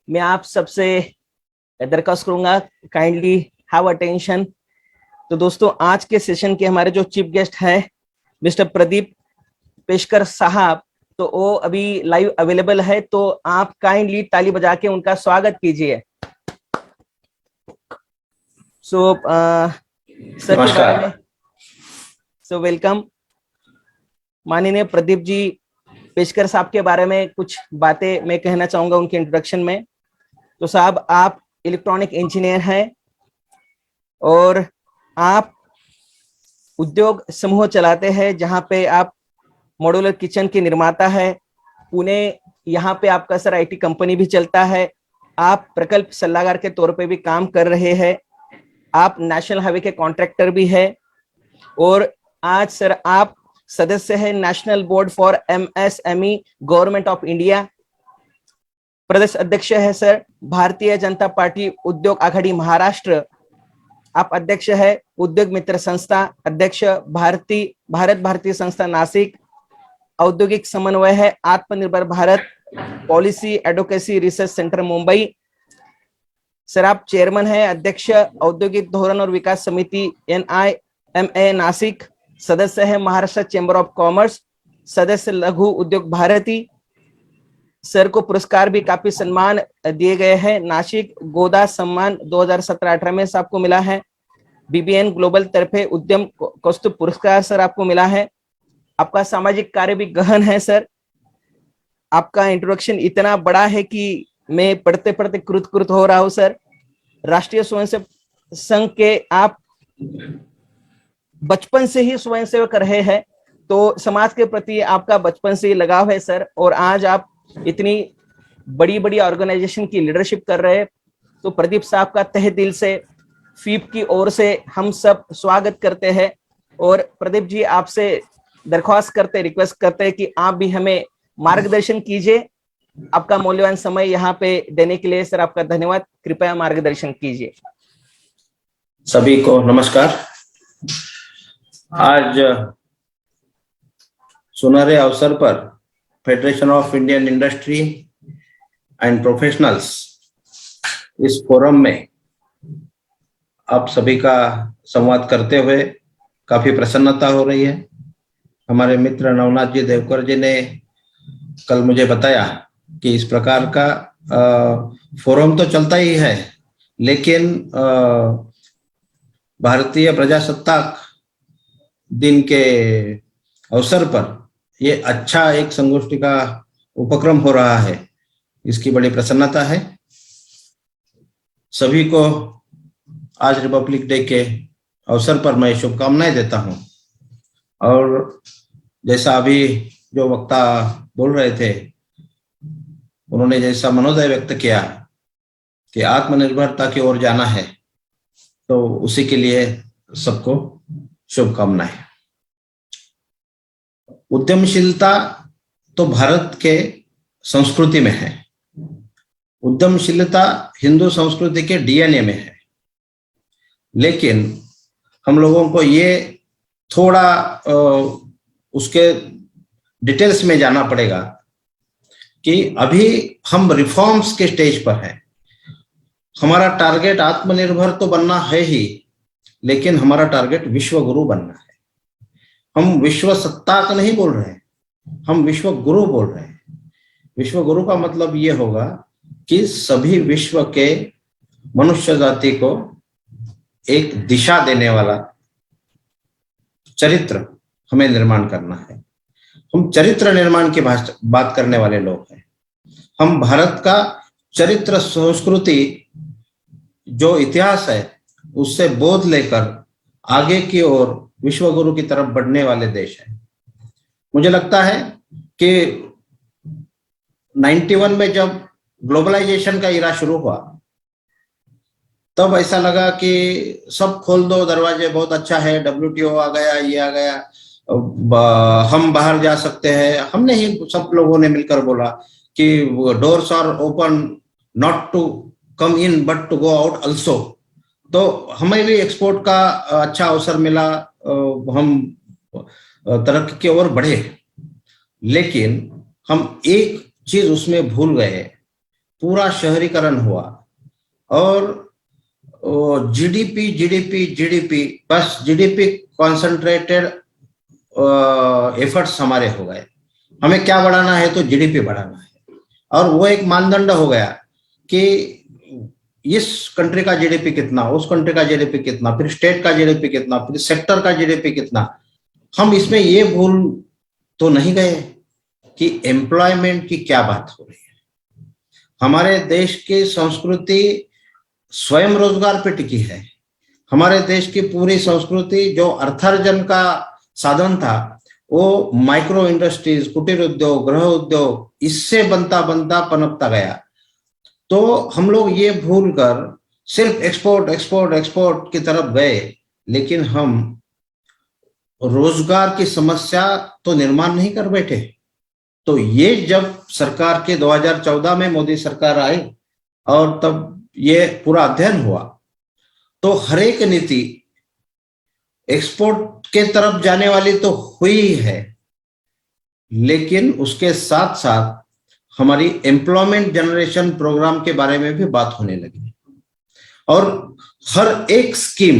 मैं आप सबसे दरख्वास्त करूंगा, काइंडली हैव अटेंशन। तो दोस्तों, आज के सेशन के हमारे जो चीफ गेस्ट हैं मिस्टर प्रदीप पेशकर साहब, तो वो अभी लाइव अवेलेबल है, तो आप काइंडली ताली बजा के उनका स्वागत कीजिए। सो सर के बारे में वेलकम। माननीय प्रदीप जी पेशकर साहब के बारे में कुछ बातें मैं कहना चाहूंगा उनके इंट्रोडक्शन में। तो साहब, आप इलेक्ट्रॉनिक इंजीनियर हैं और आप उद्योग समूह चलाते हैं जहां पे आप मॉड्यूलर किचन के निर्माता है। पुणे यहाँ पे आपका सर आईटी कंपनी भी चलता है। आप प्रकल्प सलाहकार के तौर पे भी काम कर रहे हैं। आप नेशनल हाईवे के कॉन्ट्रैक्टर भी है और आज सर आप सदस्य है national board for MSME government of India. प्रदेश अध्यक्ष है सर भारतीय जनता पार्टी उद्योग आघाड़ी महाराष्ट्र। आप अध्यक्ष है उद्योग मित्र संस्था, अध्यक्ष भारत भारतीय संस्था नासिक। औद्योगिक समन्वय है आत्मनिर्भर Bharat policy advocacy research centre Mumbai. Sir आप चेयरमैन है अध्यक्ष औद्योगिक धोरण और विकास समिति NIMA नासिक। सदस्य है महाराष्ट्र चैम्बर ऑफ कॉमर्स, सदस्य लघु उद्योग भारती। सर को पुरस्कार भी काफी सम्मान दिए गए हैं। नासिक गोदा सम्मान 2017-18 में आपको मिला है। BBN ग्लोबल तरफे उद्यम कौस्तुभ पुरस्कार सर आपको मिला है। आपका सामाजिक कार्य भी गहन है सर। आपका इंट्रोडक्शन इतना बड़ा है कि मैं पढ़ते पढ़ते कृत हो रहा हूं सर। राष्ट्रीय स्वयंसेवक संघ के आप बचपन से ही स्वयंसेवक रहे हैं, तो समाज के प्रति आपका बचपन से ही लगाव है सर। और आज आप इतनी बड़ी बड़ी ऑर्गेनाइजेशन की लीडरशिप कर रहे हैं, तो प्रदीप साहब का तहे दिल से फीप की ओर से हम सब स्वागत करते हैं। और प्रदीप जी, आपसे दरख्वास्त करते, रिक्वेस्ट करते हैं कि आप भी हमें मार्गदर्शन कीजिए। आपका मूल्यवान समय यहाँ पे देने के लिए सर आपका धन्यवाद। कृपया मार्गदर्शन कीजिए। सभी को नमस्कार। आज सुनहरे अवसर पर federation of Indian industry and professionals इस फोरम में आप सभी का संवाद करते हुए काफी प्रसन्नता हो रही है। हमारे मित्र नवनाथ जी देवकर जी ने कल मुझे बताया कि इस प्रकार का फोरम तो चलता ही है, लेकिन भारतीय प्रजासत्ताक दिन के अवसर पर ये अच्छा एक संगोष्ठी का उपक्रम हो रहा है, इसकी बड़ी प्रसन्नता है। सभी को आज रिपब्लिक डे के अवसर पर मैं शुभकामनाएं देता हूं। और जैसा अभी जो वक्ता बोल रहे थे, उन्होंने जैसा मनोदय व्यक्त किया कि आत्मनिर्भरता की ओर जाना है, तो उसी के लिए सबको शुभकामनाएं। उद्यमशीलता तो भारत के संस्कृति में है। उद्यमशीलता हिंदू संस्कृति के DNA में है, लेकिन हम लोगों को ये थोड़ा उसके डिटेल्स में जाना पड़ेगा कि अभी हम रिफॉर्म्स के स्टेज पर हैं। हमारा टारगेट आत्मनिर्भर तो बनना है ही, लेकिन हमारा टारगेट विश्व गुरु बनना है। हम विश्व सत्ताक नहीं बोल रहे हैं, हम विश्व गुरु बोल रहे हैं। विश्व गुरु का मतलब ये होगा कि सभी विश्व के मनुष्य जाति को एक दिशा देने वाला चरित्र हमें निर्माण करना है। हम चरित्र निर्माण की बात करने वाले लोग हैं। हम भारत का चरित्र संस्कृति जो इतिहास है उससे बोध लेकर आगे की ओर विश्व गुरु की तरफ बढ़ने वाले देश हैं। मुझे लगता है कि 91 में जब ग्लोबलाइजेशन का इरा शुरू हुआ, तब ऐसा लगा कि सब खोल दो दरवाजे, बहुत अच्छा है, WTO आ गया, ये आ गया, हम बाहर जा सकते हैं। हमने ही सब लोगों ने मिलकर बोला कि doors are open not to come in but to go out also. तो हमें भी एक्सपोर्ट का अच्छा अवसर मिला, हम तरक्की की ओर बढ़े। लेकिन हम एक चीज उसमें भूल गए पूरा शहरीकरण हुआ और जीडीपी जीडीपी जीडीपी, बस जीडीपी कॉन्सेंट्रेटेड एफर्ट्स हमारे हो गए। हमें क्या बढ़ाना है तो जीडीपी बढ़ाना है, और वो एक मानदंड हो गया कि इस कंट्री का जीडीपी कितना, उस कंट्री का जीडीपी कितना, फिर स्टेट का जीडीपी कितना, फिर सेक्टर का जीडीपी कितना। हम इसमें ये भूल तो नहीं गए कि एम्प्लॉयमेंट की क्या बात हो रही है। हमारे देश की संस्कृति स्वयं रोजगार पे टिकी है। हमारे देश की पूरी संस्कृति जो अर्थार्जन का साधन था वो माइक्रो इंडस्ट्रीज, कुटीर उद्योग, गृह उद्योग, इससे बनता बनता पनपता गया। तो हम लोग ये भूल कर सिर्फ एक्सपोर्ट एक्सपोर्ट एक्सपोर्ट की तरफ गए, लेकिन हम रोजगार की समस्या तो निर्माण नहीं कर बैठे। तो ये जब सरकार के 2014 में मोदी सरकार आई और तब ये पूरा अध्ययन हुआ, तो हर एक नीति एक्सपोर्ट के तरफ जाने वाली तो हुई है, लेकिन उसके साथ साथ हमारी एम्प्लॉयमेंट जनरेशन प्रोग्राम के बारे में भी बात होने लगी। और हर एक स्कीम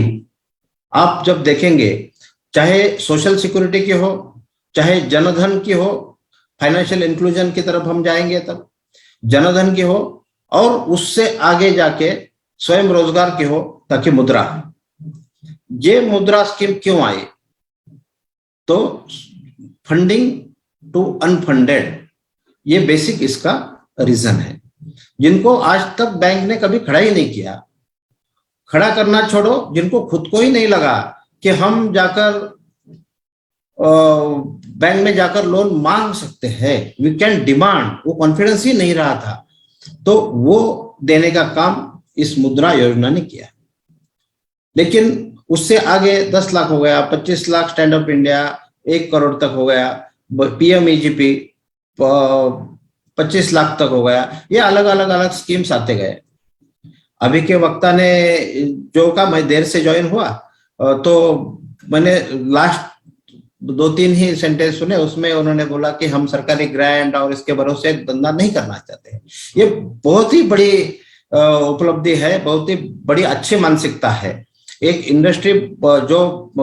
आप जब देखेंगे, चाहे सोशल सिक्योरिटी की हो, चाहे जनधन की हो, फाइनेंशियल इंक्लूजन की तरफ हम जाएंगे तब जनधन की हो, और उससे आगे जाके स्वयं रोजगार की हो, ताकि मुद्रा, ये मुद्रा स्कीम क्यों आई? तो फंडिंग टू अनफंडेड, ये बेसिक इसका रीजन है, जिनको आज तक बैंक ने कभी खड़ा ही नहीं किया। खड़ा करना छोड़ो, जिनको खुद को ही नहीं लगा कि हम जाकर बैंक में जाकर लोन मांग सकते हैं, वी कैन डिमांड, वो कॉन्फिडेंस ही नहीं रहा था, तो वो देने का काम इस मुद्रा योजना ने किया। लेकिन उससे आगे 10 लाख हो गया, 25 lakh stand up India, 1 crore तक हो गया, पीएमईजीपी 25 लाख तक हो गया। ये अलग अलग अलग स्कीम्स आते गए। अभी के वक्ता ने जो कहा, मैं देर से ज्वाइन हुआ तो मैंने लास्ट 2-3 ही सेंटेंस सुने, उसमें उन्होंने बोला कि हम सरकारी ग्रांट और इसके भरोसे धंधा नहीं करना चाहते हैं। ये बहुत ही बड़ी उपलब्धि है, बहुत ही बड़ी अच्छी मानसिकता है। एक इंडस्ट्री जो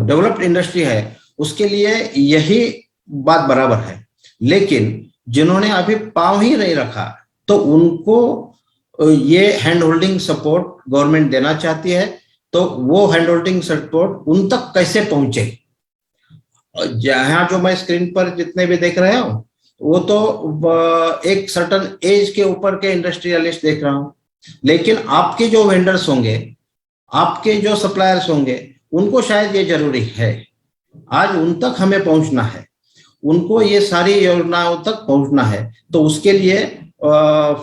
डेवलप्ड इंडस्ट्री है उसके लिए यही बात बराबर है। लेकिन जिन्होंने अभी पांव ही नहीं रखा, तो उनको ये हैंड होल्डिंग सपोर्ट गवर्नमेंट देना चाहती है। तो वो हैंड होल्डिंग सपोर्ट उन तक कैसे पहुंचे? जहां जो मैं स्क्रीन पर जितने भी देख रहे हूं, वो तो एक सर्टन एज के ऊपर के इंडस्ट्रियलिस्ट देख रहा हूं, लेकिन आपके जो वेंडर्स होंगे, आपके जो सप्लायर्स होंगे, उनको शायद ये जरूरी है। आज उन तक हमें पहुंचना है, उनको ये सारी योजनाओं तक पहुंचना है। तो उसके लिए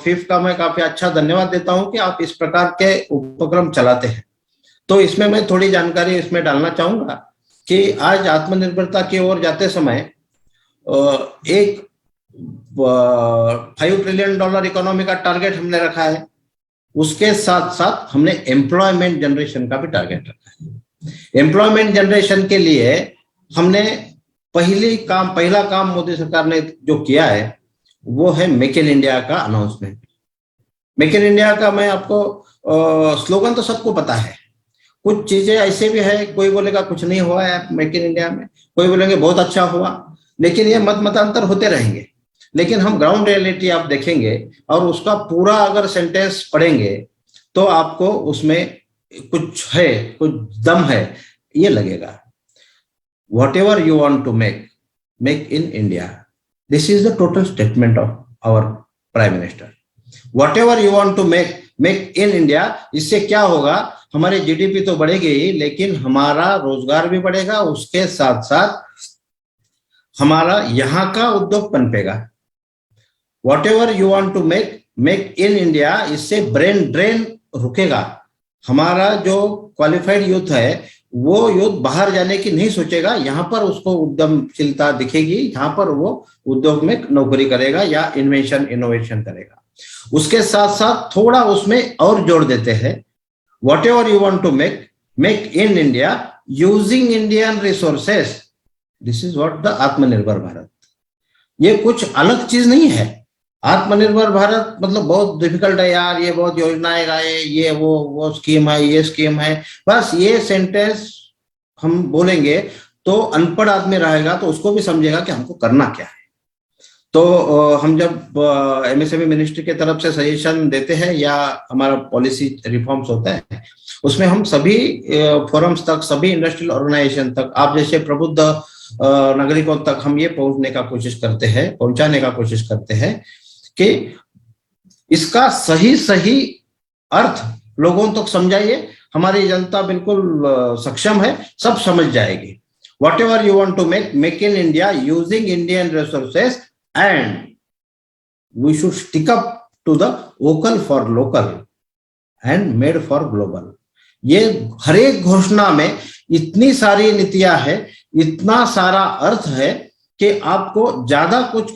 फिफ का मैं काफी अच्छा धन्यवाद देता हूं कि आप इस प्रकार के उपक्रम चलाते हैं। तो इसमें मैं थोड़ी जानकारी इसमें डालना चाहूंगा कि आज आत्मनिर्भरता की ओर जाते समय एक $5 ट्रिलियन इकोनॉमी का टारगेट हमने रखा है। उसके साथ साथ हमने एम्प्लॉयमेंट जनरेशन का भी टारगेट रखा है। एम्प्लॉयमेंट जनरेशन के लिए हमने पहला काम मोदी सरकार ने जो किया है वो है मेक इन इंडिया का अनाउंसमेंट। मेक इन इंडिया का मैं आपको स्लोगन तो सबको पता है, कुछ चीजें ऐसे भी है, कोई बोलेगा कुछ नहीं हुआ है मेक इन इंडिया में, कोई बोलेंगे बहुत अच्छा हुआ, लेकिन ये मतांतर होते रहेंगे। लेकिन हम ग्राउंड रियलिटी आप देखेंगे और उसका पूरा अगर सेंटेंस पढ़ेंगे तो आपको उसमें कुछ है, कुछ दम है, ये लगेगा। Whatever you want to make in India. This is the total statement of our Prime Minister. Whatever you want to make in India. इससे क्या होगा? हमारे जीडीपी तो बढ़ेगी ही, लेकिन हमारा रोजगार भी बढ़ेगा, उसके साथ साथ हमारा यहाँ का उद्योग पनपेगा। Whatever you want to make in India, इससे ब्रेन ड्रेन रुकेगा। हमारा जो क्वालिफाइड यूथ है वो यूथ बाहर जाने की नहीं सोचेगा, यहाँ पर उसको उद्यमशीलता दिखेगी, यहाँ पर वो उद्योग में नौकरी करेगा या इनोवेशन करेगा। उसके साथ साथ थोड़ा उसमें और जोड़ देते हैं, whatever you want to make in India using Indian resources. This is what the Atmanirbhar Bharat. ये कुछ अलग चीज नहीं है, आत्मनिर्भर भारत मतलब बहुत डिफिकल्ट है यार, ये बहुत योजनाएं आए, ये वो स्कीम है, ये स्कीम है, बस ये सेंटेंस हम बोलेंगे तो अनपढ़ आदमी रहेगा तो उसको भी समझेगा कि हमको करना क्या है। तो हम जब एमएसएमई मिनिस्ट्री के तरफ से सजेशन देते हैं या हमारा पॉलिसी रिफॉर्म्स होता है, उसमें हम सभी फोरम्स तक, सभी इंडस्ट्रियल ऑर्गेनाइजेशन तक, आप जैसे प्रबुद्ध नागरिकों तक हम ये पहुंचाने का कोशिश करते हैं कि इसका सही सही अर्थ लोगों तक समझाइए। हमारी जनता बिल्कुल सक्षम है, सब समझ जाएगी। Whatever you want to make in India using Indian resources, and we should stick up to the vocal for local and made for global। ये हर एक घोषणा में इतनी सारी नीतियां है, इतना सारा अर्थ है कि आपको ज्यादा कुछ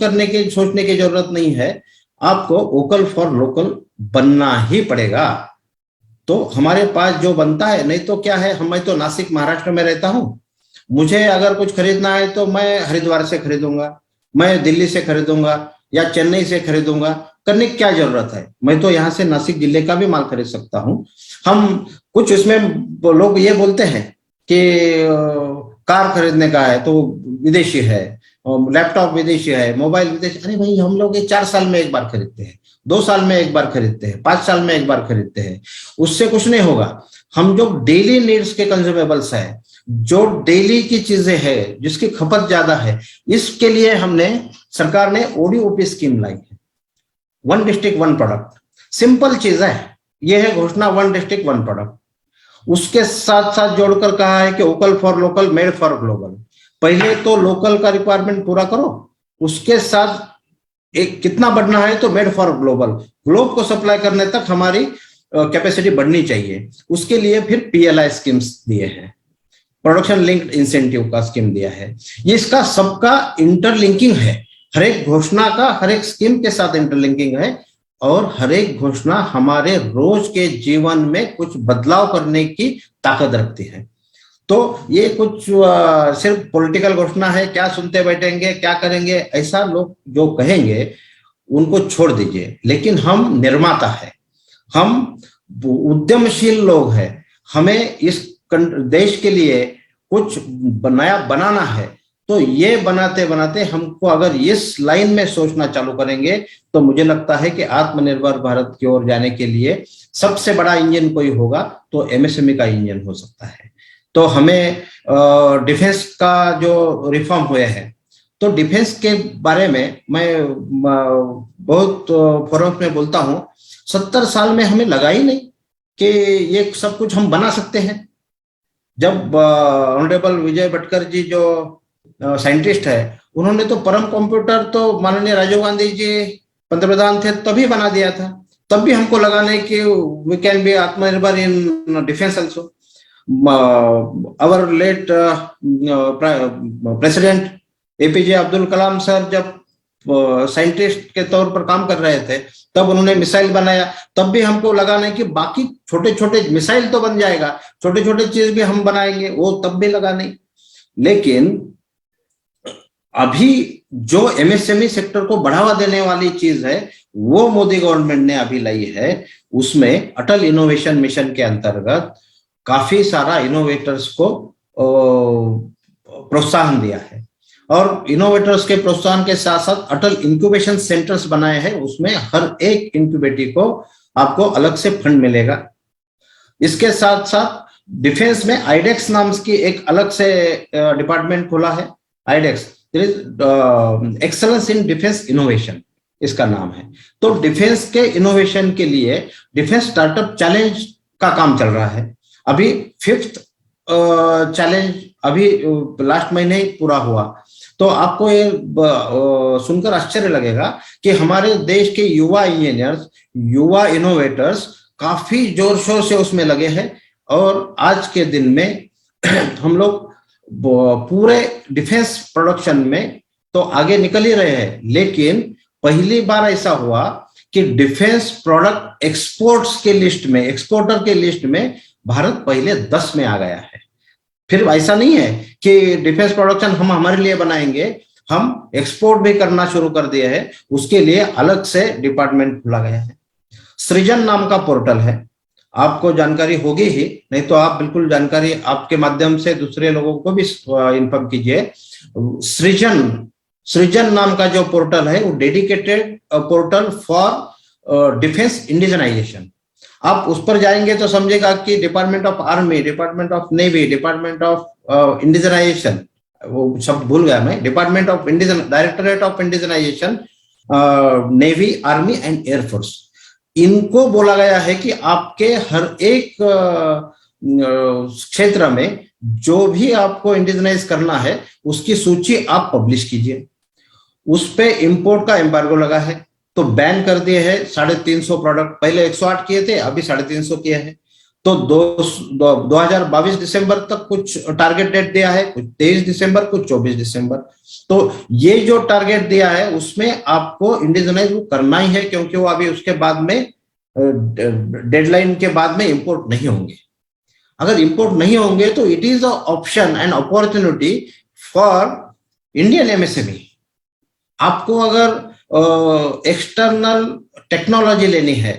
सोचने की जरूरत नहीं है, आपको वोकल फॉर लोकल बनना ही पड़ेगा। तो हमारे पास जो बनता है, नहीं तो क्या है, मैं तो नासिक महाराष्ट्र में रहता हूं, मुझे अगर कुछ खरीदना है तो मैं हरिद्वार से खरीदूंगा, मैं दिल्ली से खरीदूंगा या चेन्नई से खरीदूंगा, करने की क्या जरूरत है, मैं तो यहाँ से नासिक जिले का भी माल खरीद सकता हूँ। हम कुछ इसमें लोग ये बोलते हैं कि कार खरीदने का है तो विदेशी है, लैपटॉप विदेशी है, मोबाइल विदेशी। अरे भाई, हम लोग ये 4 साल में एक बार खरीदते हैं, 2 साल में एक बार खरीदते हैं, 5 साल में एक बार खरीदते हैं, उससे कुछ नहीं होगा। हम जो डेली नीड्स के कंज्यूमेबल्स है, जो डेली की चीजें है, जिसकी खपत ज्यादा है, इसके लिए सरकार ने ओडीओपी स्कीम लाई है, 1 डिस्ट्रिक्ट 1 प्रोडक्ट। सिंपल चीज है, यह है घोषणा 1 डिस्ट्रिक्ट 1 प्रोडक्ट। उसके साथ साथ जोड़कर कहा है कि vocal for local, made for global. पहले तो लोकल का रिक्वायरमेंट पूरा करो, उसके साथ एक कितना बढ़ना है तो मेड फॉर ग्लोबल, ग्लोब को सप्लाई करने तक हमारी कैपेसिटी बढ़नी चाहिए। उसके लिए फिर पीएलआई स्कीम्स दिए हैं, प्रोडक्शन लिंक्ड इंसेंटिव का स्कीम दिया है। ये इसका सबका इंटरलिंकिंग है, हर एक घोषणा का हर एक स्कीम के साथ इंटरलिंकिंग है, और हर एक घोषणा हमारे रोज के जीवन में कुछ बदलाव करने की ताकत रखती है। तो ये कुछ सिर्फ पॉलिटिकल घोषणा है, क्या सुनते बैठेंगे, क्या करेंगे, ऐसा लोग जो कहेंगे उनको छोड़ दीजिए। लेकिन हम निर्माता है, हम उद्यमशील लोग हैं, हमें इस देश के लिए कुछ नया बनाना है। तो ये बनाते बनाते हमको अगर इस लाइन में सोचना चालू करेंगे तो मुझे लगता है कि आत्मनिर्भर भारत की ओर जाने के लिए सबसे बड़ा इंजन कोई होगा तो एमएसएमई का इंजन हो सकता है। तो हमें डिफेंस का जो रिफॉर्म हुए हैं, तो डिफेंस के बारे में मैं बहुत फोरम्स में बोलता हूं, 70 साल में हमें लगा ही नहीं कि ये सब कुछ हम बना सकते हैं। जब ऑनरेबल विजय भटकर जी जो साइंटिस्ट है, उन्होंने तो परम कंप्यूटर तो माननीय राजीव गांधी जी पंतप्रधान थे तभी बना दिया था, तब भी हमको लगा नहीं कि we can be Atmanirbhar in defence also. Our late president APJ Abdul Kalam sir जब साइंटिस्ट के तौर पर काम कर रहे थे, तब उन्होंने मिसाइल बनाया, तब भी हमको लगा नहीं कि बाकी छोटे छोटे मिसाइल तो बन जाएगा, छोटे छोटे चीज भी हम बनाएंगे, वो तब भी लगा नहीं। लेकिन अभी जो एमएसएमई सेक्टर को बढ़ावा देने वाली चीज है वो मोदी गवर्नमेंट ने अभी लाई है। उसमें अटल इनोवेशन मिशन के अंतर्गत काफी सारा इनोवेटर्स को प्रोत्साहन दिया है, और इनोवेटर्स के प्रोत्साहन के साथ साथ अटल इंक्यूबेशन सेंटर्स बनाए हैं, उसमें हर एक इंक्यूबेटी को आपको अलग से फंड मिलेगा। इसके साथ साथ डिफेंस में आईडेक्स नाम की एक अलग से डिपार्टमेंट खुला है, iDEX excellence in defence innovation इसका नाम है। तो डिफेंस के इनोवेशन के लिए डिफेंस स्टार्टअप चैलेंज का काम चल रहा है। अभी 5th चैलेंज अभी लास्ट महीने ही पूरा हुआ। तो आपको ये सुनकर आश्चर्य लगेगा कि हमारे देश के युवा इंजीनियर्स, युवा इनोवेटर्स काफी जोर शोर से उसमें लगे हैं, और आज के दिन में हम लोग पूरे डिफेंस प्रोडक्शन में तो आगे निकल ही रहे हैं। लेकिन पहली बार ऐसा हुआ कि डिफेंस प्रोडक्ट एक्सपोर्ट्स के लिस्ट में, एक्सपोर्टर के लिस्ट में भारत पहले 10 में आ गया है। फिर ऐसा नहीं है कि डिफेंस प्रोडक्शन हम हमारे लिए बनाएंगे, हम एक्सपोर्ट भी करना शुरू कर दिए हैं, उसके लिए अलग से डिपार्टमेंट खोला गया है। सृजन नाम का पोर्टल है, आपको जानकारी होगी ही, नहीं तो आप बिल्कुल जानकारी आपके माध्यम से दूसरे लोगों को भी इन्फॉर्म कीजिए। सृजन सृजन नाम का जो पोर्टल है वो dedicated portal for defence indigenisation. आप उस पर जाएंगे तो समझेगा कि department of army, department of navy, department of indigenisation, वो शब्द भूल गया मैं, department of indigen, directorate of indigenisation, navy, army and air force, इनको बोला गया है कि आपके हर एक क्षेत्र में जो भी आपको इंडिजनाइज करना है उसकी सूची आप पब्लिश कीजिए। उस पे इंपोर्ट का एम्बार्गो लगा है, तो बैन कर दिए हैं 350 प्रोडक्ट, पहले 108 किए थे, अभी 350 किए हैं। तो 2022 दिसंबर तक कुछ टारगेट डेट दिया है, कुछ 23 दिसंबर, कुछ 24 दिसंबर। तो ये जो टारगेट दिया है उसमें आपको इंडिजनाइज करना ही है, क्योंकि वो अभी उसके बाद में डेडलाइन के बाद में इंपोर्ट नहीं होंगे। अगर इंपोर्ट नहीं होंगे तो it is a option and opportunity for Indian MSME. आपको अगर एक्सटर्नल टेक्नोलॉजी लेनी है,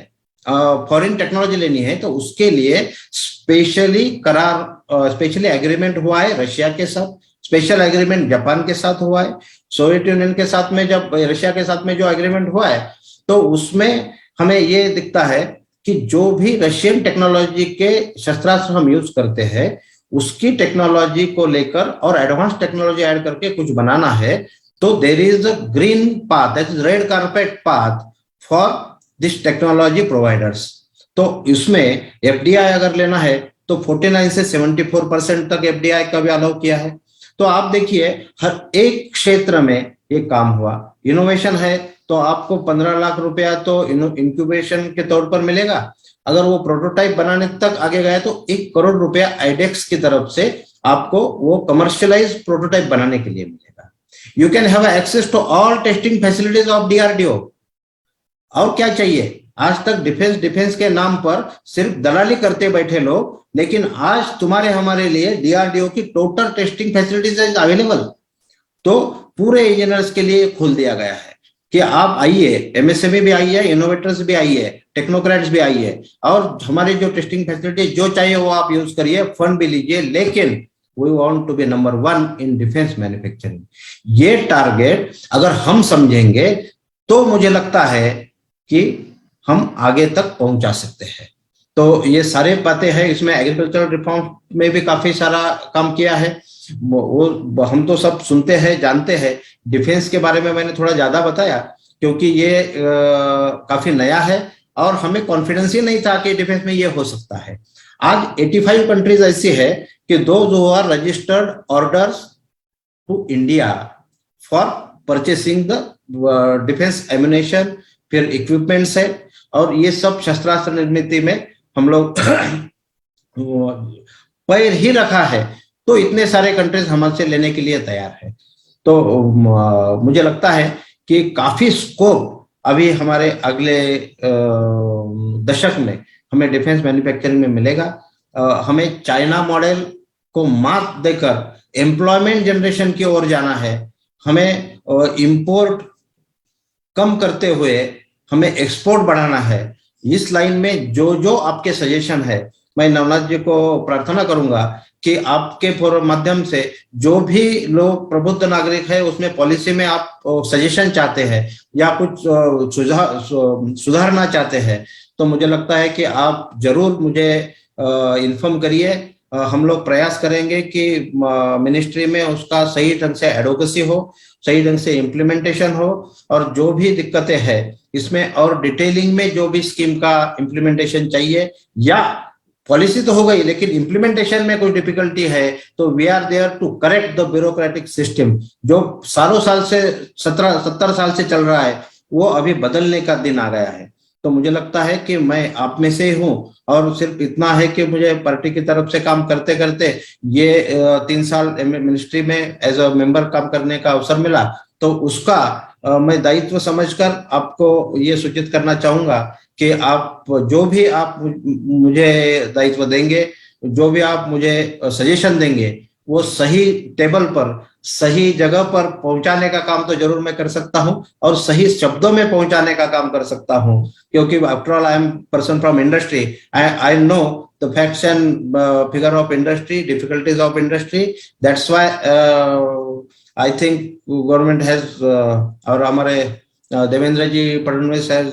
फॉरेन टेक्नोलॉजी लेनी है, तो उसके लिए स्पेशली स्पेशली एग्रीमेंट हुआ है रशिया के साथ, स्पेशल एग्रीमेंट जापान के साथ हुआ है, सोवियत यूनियन के साथ में, जब रशिया के साथ में जो एग्रीमेंट हुआ है तो उसमें हमें ये दिखता है कि जो भी रशियन टेक्नोलॉजी के शस्त्रास्त्र हम यूज करते हैं उसकी टेक्नोलॉजी को लेकर और एडवांस टेक्नोलॉजी ऐड करके कुछ बनाना है, तो there is a green path, that is red carpet path for this technology providers. तो इसमें एफडीआई अगर लेना है तो 49 से 74% तक एफडीआई का भी अलाउ किया है। तो आप देखिए हर एक क्षेत्र में ये काम हुआ। इनोवेशन है तो आपको 15 लाख रुपया तो इंक्यूबेशन के तौर पर मिलेगा। अगर वो प्रोटोटाइप बनाने तक आगे गया तो 1 करोड़ रुपया आईडेक्स की तरफ से आपको वो कमर्शियलाइज प्रोटोटाइप बनाने के लिए मिलेगा। You can have access to all testing facilities of DRDO. और क्या चाहिए? आज तक डिफेंस के नाम पर सिर्फ दलाली करते बैठे लोग, लेकिन आज तुम्हारे हमारे लिए डीआरडीओ की total testing facilities is available. तो पूरे इंजीनियर्स के लिए खोल दिया गया है कि आप आइए, एमएसएमई भी आइए, इनोवेटर्स भी आइए, टेक्नोक्रेट्स भी आइए, और हमारे जो टेस्टिंग फैसिलिटी जो चाहिए वो आप यूज करिए, फंड भी लीजिए, लेकिन we want to be number 1 in defence manufacturing. ये टारगेट अगर हम समझेंगे तो मुझे लगता है कि हम आगे तक पहुंचा सकते हैं। तो ये सारे बातें हैं, इसमें एग्रीकल्चरल रिफॉर्म में भी काफी सारा काम किया है। वो हम तो सब सुनते हैं, जानते हैं। डिफेंस के बारे में मैंने थोड़ा ज्यादा बताया क्योंकि ये काफी नया है और हमें कॉन्फिडेंस ही नहीं था कि डिफेंस में ये हो सकता है। आज 85 कंट्रीज ऐसी है कि those who are registered orders to India for purchasing the defence ammunition, फिर इक्विपमेंट्स है, और ये सब शस्त्रास्त्र निर्मित में हम लोग पैर ही रखा है, तो इतने सारे कंट्रीज हमसे लेने के लिए तैयार है। तो मुझे लगता है कि काफी स्कोप अभी हमारे अगले दशक में हमें डिफेंस मैन्युफैक्चरिंग में मिलेगा। हमें चाइना मॉडल को मात देकर एम्प्लॉयमेंट जनरेशन की ओर जाना है। हमें इंपोर्ट कम करते हुए हमें एक्सपोर्ट बढ़ाना है। इस लाइन में जो जो आपके सजेशन है, मैं नवनाथ जी को प्रार्थना करूंगा कि आपके माध्यम से जो भी लोग प्रबुद्ध नागरिक है उसमें पॉलिसी में आप सजेशन चाहते हैं या कुछ सुधारना चाहते हैं, तो मुझे लगता है कि आप जरूर मुझे इन्फॉर्म करिए। हम लोग प्रयास करेंगे कि मिनिस्ट्री में उसका सही ढंग से एडवोकेसी हो, सही ढंग से इम्प्लीमेंटेशन हो, और जो भी दिक्कतें हैं इसमें और डिटेलिंग में जो भी स्कीम का इम्प्लीमेंटेशन चाहिए, या पॉलिसी तो हो गई लेकिन इम्प्लीमेंटेशन में कोई डिफिकल्टी है तो we are there to correct the bureaucratic system जो सालों साल से 70 साल से चल रहा है, वो अभी बदलने का दिन आ गया है। तो मुझे लगता है कि मैं आप में से हूँ, और सिर्फ इतना है कि मुझे पार्टी की तरफ से काम करते करते ये 3 साल मिनिस्ट्री में एज अ मेंबर काम करने का अवसर मिला, तो उसका मैं दायित्व समझकर आपको ये सूचित करना चाहूंगा कि आप जो भी आप मुझे दायित्व देंगे, जो भी आप मुझे सजेशन देंगे, वो सही टेबल पर सही जगह पर पहुंचाने का काम तो जरूर मैं कर सकता हूं, और सही शब्दों में पहुंचाने का काम कर सकता हूं, क्योंकि after all I am person from industry. I know the facts and figure of industry, difficulties of industry. That's why I think government has, और हमारे Devendra ji Fadnavis has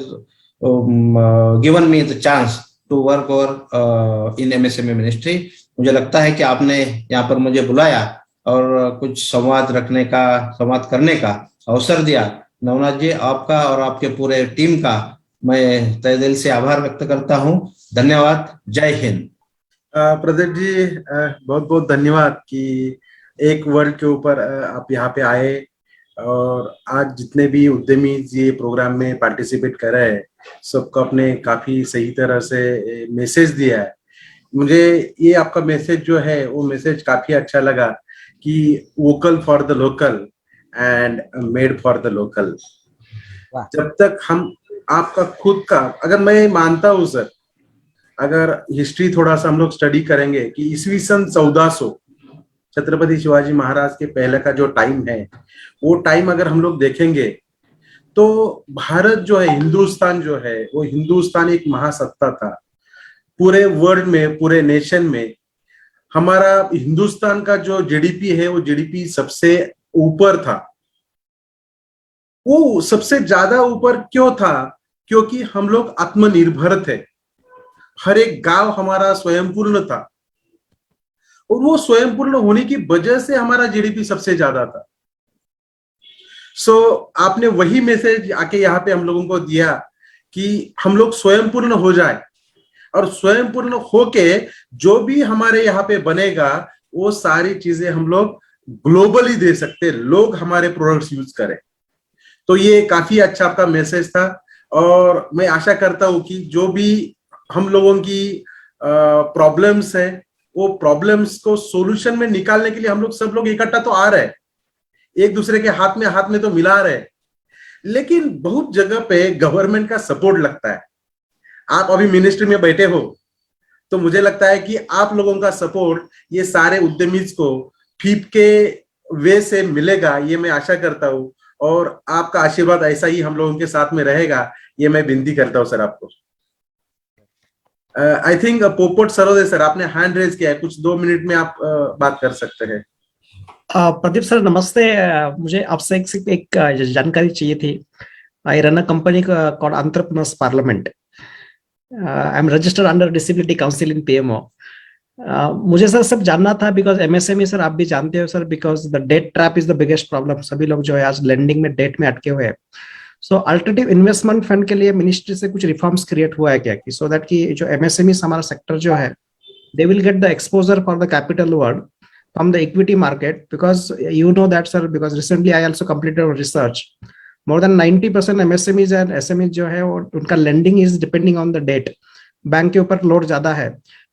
given me the chance to work over in MSME ministry. मुझे लगता है कि आपने यहाँ पर मुझे बुलाया और कुछ संवाद करने का अवसर दिया. नवनाथ जी, आपका और आपके पूरे टीम का मैं तहे दिल से आभार व्यक्त करता हूँ. धन्यवाद. जय हिंद. प्रदीप जी, बहुत बहुत धन्यवाद कि एक वर्ड के ऊपर आप यहाँ पे आए, और आज जितने भी उद्यमी ये प्रोग्राम में पार्टिसिपेट कर रहे हैं सबको आपने काफी सही तरह से मैसेज दिया है. मुझे ये आपका मैसेज जो है वो मैसेज काफी अच्छा लगा कि vocal for the local and made for the local. जब तक हम आपका खुद का, अगर मैं मानता हूं सर, अगर हिस्ट्री थोड़ा सा हम लोग स्टडी करेंगे कि ईस्वी सन 1400 छत्रपति शिवाजी महाराज के पहले का जो टाइम है, वो टाइम अगर हम लोग देखेंगे तो भारत जो है, हिंदुस्तान जो है, वो हिंदुस्तान एक महासत्ता था. पूरे वर्ल्ड में, पूरे नेशन में हमारा हिंदुस्तान का जो जीडीपी है वो जीडीपी सबसे ऊपर था. वो सबसे ज्यादा ऊपर क्यों था? क्योंकि हम लोग आत्मनिर्भर थे. हर एक गांव हमारा स्वयंपूर्ण था, और वो स्वयंपूर्ण होने की वजह से हमारा जीडीपी सबसे ज्यादा था. सो आपने वही मैसेज आके यहाँ पे हम लोगों को दिया कि हम लोग स्वयंपूर्ण हो जाए, और स्वयंपूर्ण होके जो भी हमारे यहाँ पे बनेगा वो सारी चीजें हम लोग ग्लोबली दे सकते, लोग हमारे प्रोडक्ट्स यूज करें. तो ये काफी अच्छा आपका मैसेज था, और मैं आशा करता हूँ कि जो भी हम लोगों की प्रॉब्लम्स है, वो प्रॉब्लम्स को सॉल्यूशन में निकालने के लिए हम लोग सब लोग इकट्ठा तो आ रहे हैं, एक दूसरे के हाथ में तो मिला रहे हैं, लेकिन बहुत जगह पे गवर्नमेंट का सपोर्ट लगता है. आप अभी मिनिस्ट्री में बैठे हो, तो मुझे लगता है कि आप लोगों का सपोर्ट ये सारे उद्यमीज को फीप के वे से मिलेगा, ये मैं आशा करता हूँ, और आपका आशीर्वाद ऐसा ही हम लोगों के साथ में रहेगा, ये मैं विनती करता हूँ सर आपको. आई थिंक पोपट सरोदे सर, आपने हैंड रेज किया है, कुछ 2 मिनट में आप बात कर सकते हैं. प्रदीप सर नमस्ते. मुझे आपसे एक जानकारी चाहिए थी. I run a company called entrepreneurs parliament. I am registered under disability council in PMO. मुझे सर सब जानना था, बिकॉज एमएसएमई सर आप भी जानते हो sir, because the debt trap is the biggest problem. सभी लोग जो है आज लेंडिंग में डेट में अटके हुए हैं. सो अल्टरनेटिव इन्वेस्टमेंट फंड के लिए मिनिस्ट्री से कुछ रिफॉर्म्स क्रिएट हुआ है क्या, कि सो दैट कि जो एमएसएमई हमारा सेक्टर जो है, they will get the exposure for the capital world from the equity market, because you know that sir, because recently I also completed a research. More than 90% MSMEs and SMEs जो है वो उनका lending is depending on the debt. Bank के ऊपर load ज्यादा है.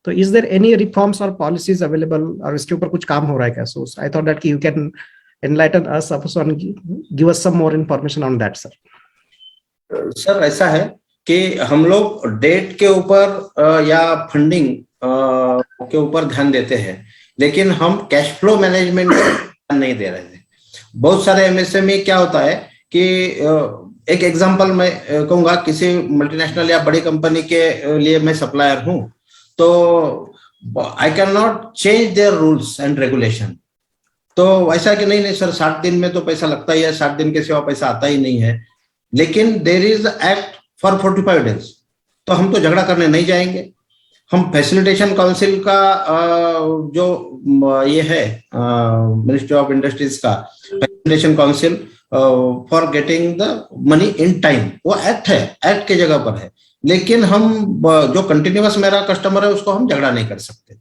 तो is there any reforms or policies available, और इसके ऊपर कुछ काम हो रहा है क्या? So I thought that you can enlighten us and give us some more information on that sir. Sir ऐसा है कि हम लोग डेट के ऊपर या फंडिंग के ऊपर ध्यान देते हैं, लेकिन हम कैश फ्लो मैनेजमेंट नहीं दे रहे थे. बहुत सारे एमएसएमई क्या होता है कि एक एग्जांपल मैं कहूंगा, किसी मल्टीनेशनल या बड़ी कंपनी के लिए मैं सप्लायर हूं, तो I can not change their rules and regulation. तो ऐसा कि नहीं सर 60 दिन में तो पैसा लगता ही है, 60 दिन के सिवा पैसा आता ही नहीं है, लेकिन there is act for 45 days. तो हम तो झगड़ा करने नहीं जाएंगे. हम फैसिलिटेशन काउंसिल का जो ये है मिनिस्ट्री ऑफ इंडस्ट्रीज का facilitation council for getting the money in time, वो एक्ट है, एक्ट के जगह पर है, लेकिन हम जो कंटिन्यूअस मेरा कस्टमर है उसको हम झगड़ा नहीं कर सकते.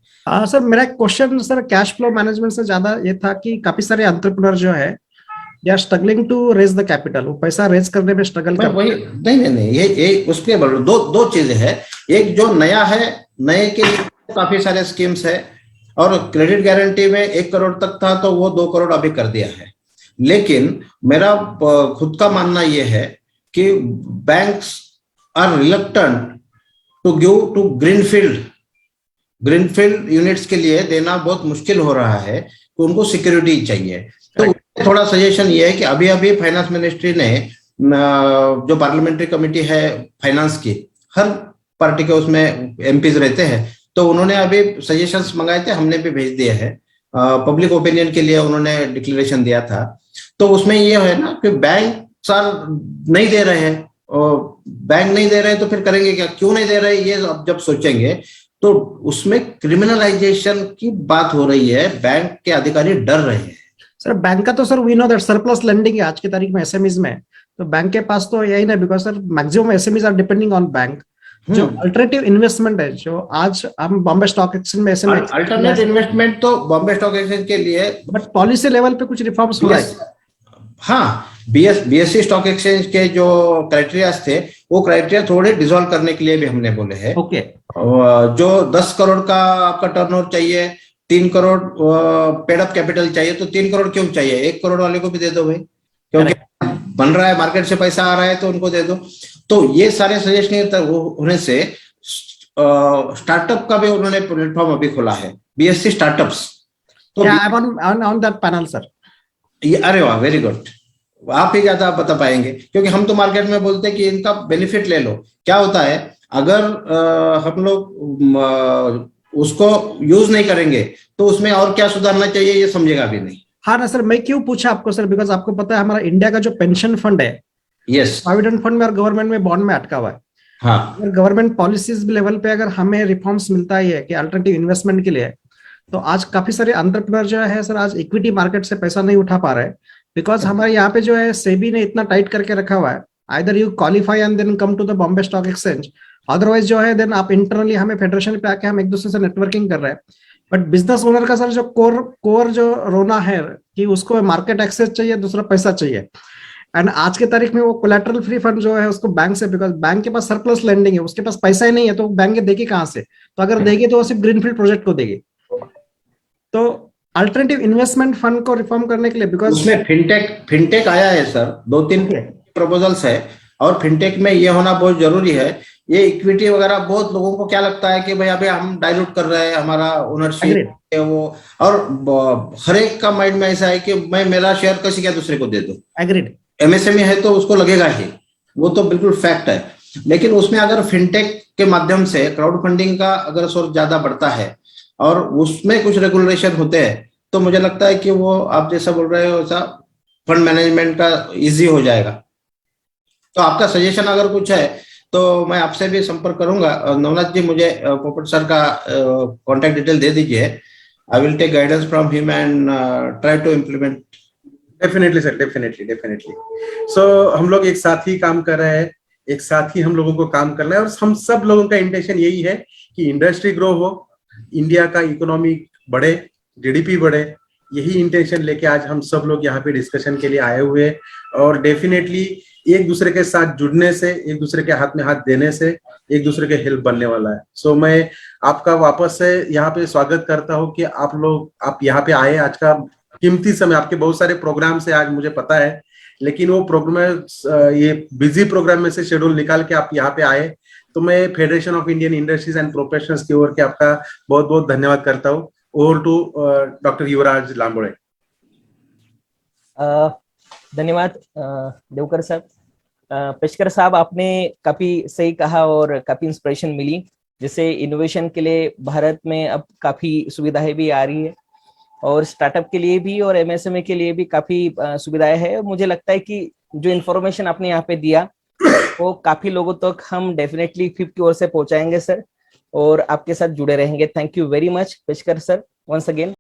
सर मेरा question sir cash flow management से ज्यादा ये था कि काफी सारे एंटरप्रेन्योर जो है they are struggling to raise the capital, वो पैसा रेज करने में स्ट्रगल कर वही नहीं ये उसके दो चीजें हैं. एक जो नया है, नए के लिए काफी सारे स्कीम्स है, और क्रेडिट गारंटी में 1 करोड़ तक था तो वो 2 करोड़ अभी कर दिया है. लेकिन मेरा खुद का मानना ये है कि banks are reluctant to give to greenfield units के लिए देना बहुत मुश्किल हो रहा है, कि उनको सिक्योरिटी चाहिए. तो थोड़ा सजेशन ये है कि अभी अभी फाइनेंस मिनिस्ट्री ने जो पार्लियामेंट्री कमेटी है फाइनेंस की, हर पार्टी के उसमें एमपीज रहते हैं, तो उन्होंने अभी सजेशंस मंगाए थे, हमने भी भेज दिए हैं। पब्लिक ओपिनियन के लिए उन्होंने डिक्लेरेशन दिया था। तो उसमें ये है ना कि बैंक सर नहीं दे रहे हैं, और बैंक नहीं दे रहे हैं तो फिर करेंगे क्या, क्यों नहीं दे रहे, ये अब जब सोचेंगे तो उसमें क्रिमिनलाइजेशन की बात हो रही है, बैंक के अधिकारी डर रहे हैं। सर बैंक का तो sir we know that surplus lending है आज की तारीख में एसएमईज में, तो बैंक के पास तो यही ना, because sir maximum SMEs are depending on bank. जो अल्टरनेटिव इन्वेस्टमेंट है, जो आज हम बॉम्बे स्टॉक एक्सचेंज में एसएमई अल्टरनेट इन्वेस्टमेंट तो बॉम्बे स्टॉक एक्सचेंज के लिए, बट पॉलिसी लेवल पे कुछ रिफॉर्म्स हो रहा है। हाँ, बीएससी स्टॉक एक्सचेंज के जो क्राइटेरिया थे, वो क्राइटेरिया थोड़े डिसॉल्व करने के लिए भी हमने बोले हैं। ओके, जो 10 करोड़ का आपका टर्नओवर चाहिए, 3 करोड़ पेड अप कैपिटल चाहिए, तो 3 करोड़ क्यों चाहिए, 1 करोड़ वाले को भी दे दो भाई, क्योंकि बन रहा है, मार्केट से पैसा आ रहा है, तो उनको दे दो। तो ये सारे सजेशन होने से स्टार्टअप का भी उन्होंने प्लेटफॉर्म अभी खोला है, बीएससी स्टार्टअप्स। तो ऑन दैट पैनल सर। अरे वाह, वेरी गुड, आप ही ज्यादा बता पाएंगे, क्योंकि हम तो मार्केट में बोलते हैं कि इनका बेनिफिट ले लो। क्या होता है, अगर हम लोग उसको यूज नहीं करेंगे तो उसमें और क्या सुधारना चाहिए ये समझेगा भी नहीं। हाँ ना सर, मैं क्यों पूछा आपको सर, बिकॉज आपको पता है हमारा इंडिया का जो पेंशन फंड है, यस, प्रोविडेंट फंड में और गवर्नमेंट में बॉन्ड में अटका हुआ है। हाँ, अगर गवर्नमेंट पॉलिसीज लेवल पे अगर हमें रिफॉर्म्स मिलता ही है कि अल्टरनेटिव इन्वेस्टमेंट के लिए, तो आज काफी सारे एंटरप्रेन्योर जो है सर आज इक्विटी मार्केट से पैसा नहीं उठा पा रहे हैं, बिकॉज हमारे यहाँ पे जो है सेबी ने इतना टाइट करके रखा हुआ है, either you qualify and then come to the Bombay Stock Exchange, otherwise जो है देन आप इंटरनली हमें फेडरेशन पे आके हम एक दूसरे से नेटवर्किंग कर रहे हैं। बट बिजनेस ओनर का सर जो कोर जो रोना है कि उसको मार्केट एक्सेस चाहिए, दूसरा पैसा चाहिए। एंड आज के तारीख में वो कोलैटरल फ्री फंड जो है उसको बैंक से, बिकॉज बैंक के पास सरप्लस लेंडिंग है, उसके पास पैसा ही नहीं है, तो बैंक देगी कहाँ से, तो अगर देगी तो वो सिर्फ ग्रीनफील्ड प्रोजेक्ट को देगी। तो अल्टरनेटिव इन्वेस्टमेंट फंड को रिफॉर्म करने के लिए, बिकॉज उसमें फिनटेक आया है सर, 2-3 प्रपोजल्स है, और फिनटेक में ये होना बहुत जरूरी है। ये इक्विटी वगैरह बहुत लोगों को क्या लगता है कि भाई अभी हम डाइल्यूट कर रहे हैं हमारा ओनरशिप है वो, और हर एक का माइंड में ऐसा है कि मैं मेरा शेयर किसी क्या दूसरे को दे दूं। एग्रीड, एमएसएमई है तो उसको लगेगा ही, वो तो बिल्कुल फैक्ट है। लेकिन उसमें अगर फिनटेक के माध्यम से क्राउड फंडिंग का अगर सोर्स ज्यादा बढ़ता है और उसमें कुछ रेगुलेशन होते हैं, तो मुझे लगता है कि वो आप जैसा बोल रहे हो वैसा फंड मैनेजमेंट का इजी हो जाएगा। तो आपका सजेशन अगर कुछ है तो मैं आपसे भी संपर्क करूंगा। नवनाथ जी, मुझे पोपट सर का कांटेक्ट डिटेल दे दीजिए। I will take guidance from him and try to implement. Definitely sir, definitely. So हम लोग एक साथ ही काम कर रहे हैं, एक साथ ही हम लोगों को काम करना है, और हम सब लोगों का इंटेंशन यही है कि इंडस्ट्री ग्रो हो, इंडिया का इकोनॉमी बढ़े, जीडीपी बढ़े। यही इंटेंशन लेके आज हम सब लोग यहाँ पे डिस्कशन के लिए आए हुए हैं, और डेफिनेटली एक दूसरे के साथ जुड़ने से, एक दूसरे के हाथ में हाथ देने से एक दूसरे के हेल्प बनने वाला है। सो मैं आपका वापस से यहाँ पे स्वागत करता हूँ कि आप यहाँ पे आए। आज का कीमती समय, आपके बहुत सारे प्रोग्राम से आज मुझे पता है, लेकिन वो प्रोग्राम, ये बिजी प्रोग्राम में से शेड्यूल निकाल के आप यहाँ पे आए, तो मैं federation of Indian industries and professionals की ओर के आपका बहुत बहुत धन्यवाद करता हूँ। ओवर टू डॉक्टर युवराज लांबोड़े। धन्यवाद देवकर साहब। पेशकर साहब, आपने काफी सही कहा और काफी इंस्पिरेशन मिली, जिससे इनोवेशन के लिए भारत में अब काफी सुविधाएं भी आ रही है, और स्टार्टअप के लिए भी और एमएसएमई के लिए भी काफी सुविधाएं है। मुझे लगता है कि जो इन्फॉर्मेशन आपने यहाँ पे दिया वो काफी लोगों तक हम डेफिनेटली FIP की ओर से पहुंचाएंगे सर, और आपके साथ जुड़े रहेंगे। Thank you very much Peshkar sir, once again.